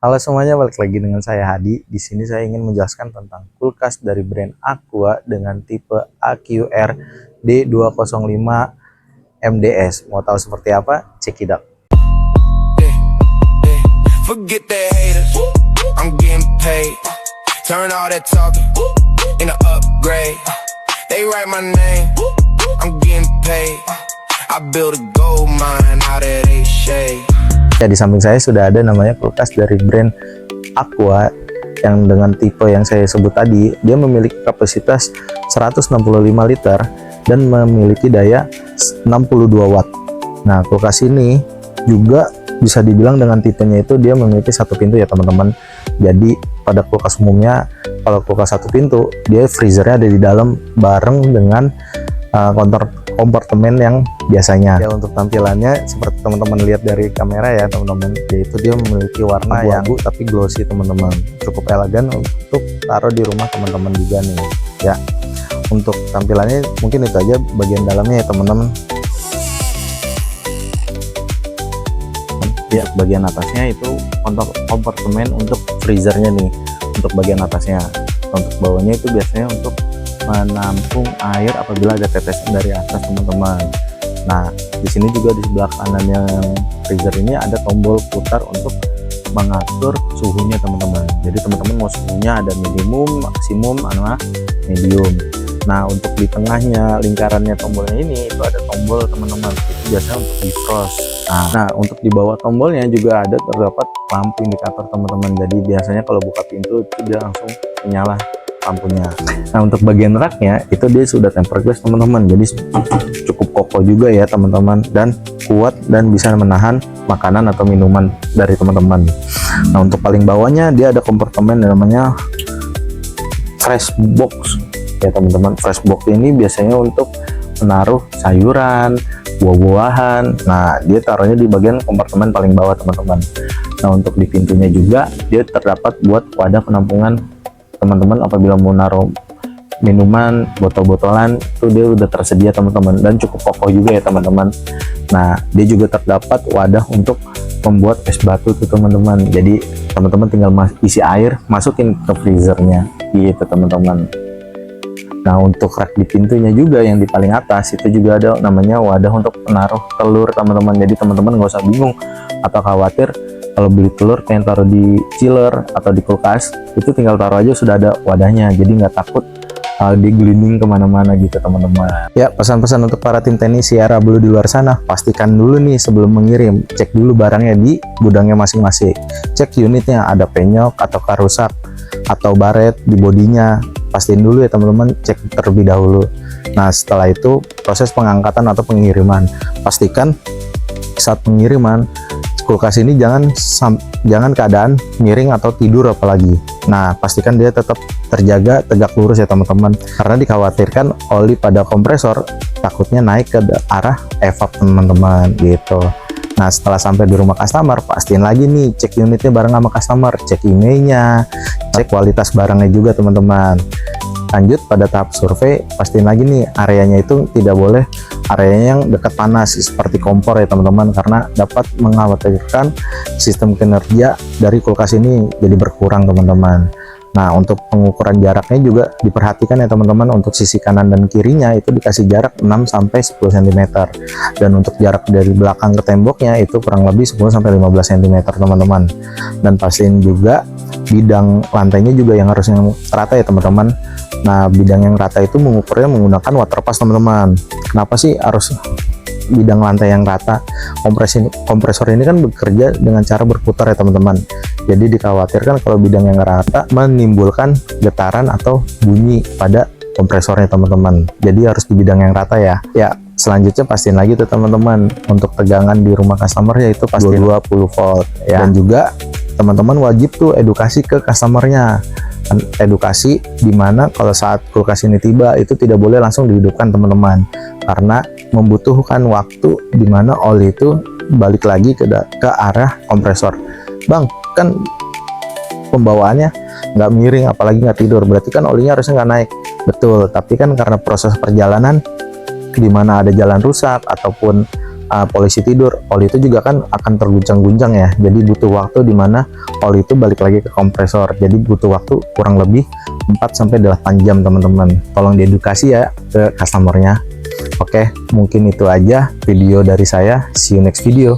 Halo semuanya, balik lagi dengan saya Hadi. Di sini saya ingin menjelaskan tentang kulkas dari brand Aqua dengan tipe AQR D205 MDS. Mau tahu seperti apa? Check it out. Forget the haters, I'm getting paid. Turn all that talking into upgrade. They write my name, I'm getting paid. I build a gold mine out of they shade. Ya, di samping saya sudah ada namanya kulkas dari brand Aqua yang dengan tipe yang saya sebut tadi. Dia memiliki kapasitas 165 liter dan memiliki daya 62 watt. Nah, kulkas ini juga bisa dibilang dengan tipenya itu dia memiliki satu pintu ya teman-teman. Jadi pada kulkas umumnya, kalau kulkas satu pintu, dia freezernya ada di dalam bareng dengan kompartemen yang biasanya. Ya, untuk tampilannya seperti teman-teman lihat dari kamera ya teman-teman, yaitu dia memiliki warna abu-abu tapi glossy teman-teman, cukup elegan untuk taruh di rumah teman-teman juga nih ya. Untuk tampilannya mungkin itu aja bagian dalamnya ya teman-teman. Ya, bagian atasnya itu untuk kompartemen untuk freezernya nih, untuk bagian atasnya. Untuk bawahnya itu biasanya untuk menampung air apabila ada tetesan dari atas teman-teman. Nah, di sini juga di sebelah kanannya freezer ini ada tombol putar untuk mengatur suhunya teman-teman. Jadi teman-teman mau suhunya ada minimum, maksimum, sama medium. Nah, untuk di tengahnya lingkarannya tombolnya ini itu ada tombol teman-teman, itu biasanya untuk defrost. Nah, untuk di bawah tombolnya juga ada terdapat lampu indikator teman-teman. Jadi biasanya kalau buka pintu itu dia langsung menyala lampunya. Nah, untuk bagian raknya itu dia sudah tempered glass teman-teman, jadi cukup kokoh juga ya teman-teman, dan kuat dan bisa menahan makanan atau minuman dari teman-teman. Nah, untuk paling bawahnya dia ada kompartemen namanya fresh box ya teman-teman. Fresh box ini biasanya untuk menaruh sayuran, buah-buahan. Nah, dia taruhnya di bagian kompartemen paling bawah teman-teman. Nah, untuk di pintunya juga dia terdapat buat wadah penampungan teman-teman apabila mau naruh minuman, botol-botolan, itu dia udah tersedia teman-teman, dan cukup kokoh juga ya teman-teman. Nah, dia juga terdapat wadah untuk membuat es batu tuh teman-teman. Jadi teman-teman tinggal isi air, masukin ke freezernya gitu teman-teman. Nah, untuk rak di pintunya juga yang di paling atas itu juga ada namanya wadah untuk menaruh telur teman-teman. Jadi teman-teman nggak usah bingung atau khawatir kalau beli telur pengen taruh di chiller atau di kulkas, itu tinggal taruh aja sudah ada wadahnya, jadi nggak takut digelinding kemana-mana gitu teman-teman. Ya, pesan-pesan untuk para tim tenis Sierra Blue di luar sana, pastikan dulu nih sebelum mengirim, cek dulu barangnya di gudangnya masing-masing, cek unitnya ada penyok atau rusak atau baret di bodinya, pastiin dulu ya teman-teman, cek terlebih dahulu. Nah, setelah itu proses pengangkatan atau pengiriman, pastikan saat pengiriman kulkas ini jangan keadaan miring atau tidur apalagi. Nah, pastikan dia tetap terjaga tegak lurus ya teman-teman, karena dikhawatirkan oli pada kompresor takutnya naik ke arah evap teman-teman gitu. Nah, setelah sampai di rumah customer, pastiin lagi nih cek unitnya bareng sama customer, cek emailnya, cek kualitas barangnya juga teman-teman. Lanjut pada tahap survei, pastiin lagi nih areanya itu tidak boleh areanya yang dekat panas seperti kompor ya teman-teman, karena dapat mengkhawatirkan sistem kinerja dari kulkas ini jadi berkurang teman-teman. Nah, untuk pengukuran jaraknya juga diperhatikan ya teman-teman. Untuk sisi kanan dan kirinya itu dikasih jarak 6-10 cm, dan untuk jarak dari belakang ke temboknya itu kurang lebih 10-15 cm teman-teman. Dan pastiin juga bidang lantainya juga yang harus yang rata ya teman-teman. Nah, bidang yang rata itu mengukurnya menggunakan water pass teman-teman. Kenapa sih harus bidang lantai yang rata? Kompresor ini kan bekerja dengan cara berputar ya teman-teman. Jadi dikhawatirkan kalau bidang yang rata menimbulkan getaran atau bunyi pada kompresornya teman-teman. Jadi harus di bidang yang rata ya. Ya, selanjutnya pastiin lagi tuh teman-teman, untuk tegangan di rumah customer yaitu pasti 20 volt ya. Dan juga teman-teman wajib tuh edukasi ke customernya. Edukasi dimana kalau saat kulkas ini tiba itu tidak boleh langsung dihidupkan teman-teman, karena membutuhkan waktu dimana oli itu balik lagi ke arah kompresor. Bang, kan pembawaannya nggak miring apalagi nggak tidur, berarti kan olinya harusnya nggak naik. Betul, tapi kan karena proses perjalanan dimana ada jalan rusak ataupun polisi tidur, oli itu juga kan akan terguncang-guncang ya. Jadi butuh waktu dimana oli itu balik lagi ke kompresor. Jadi butuh waktu kurang lebih 4-8 jam teman-teman. Tolong diedukasi ya ke customernya. Oke, mungkin itu aja video dari saya. See you next video.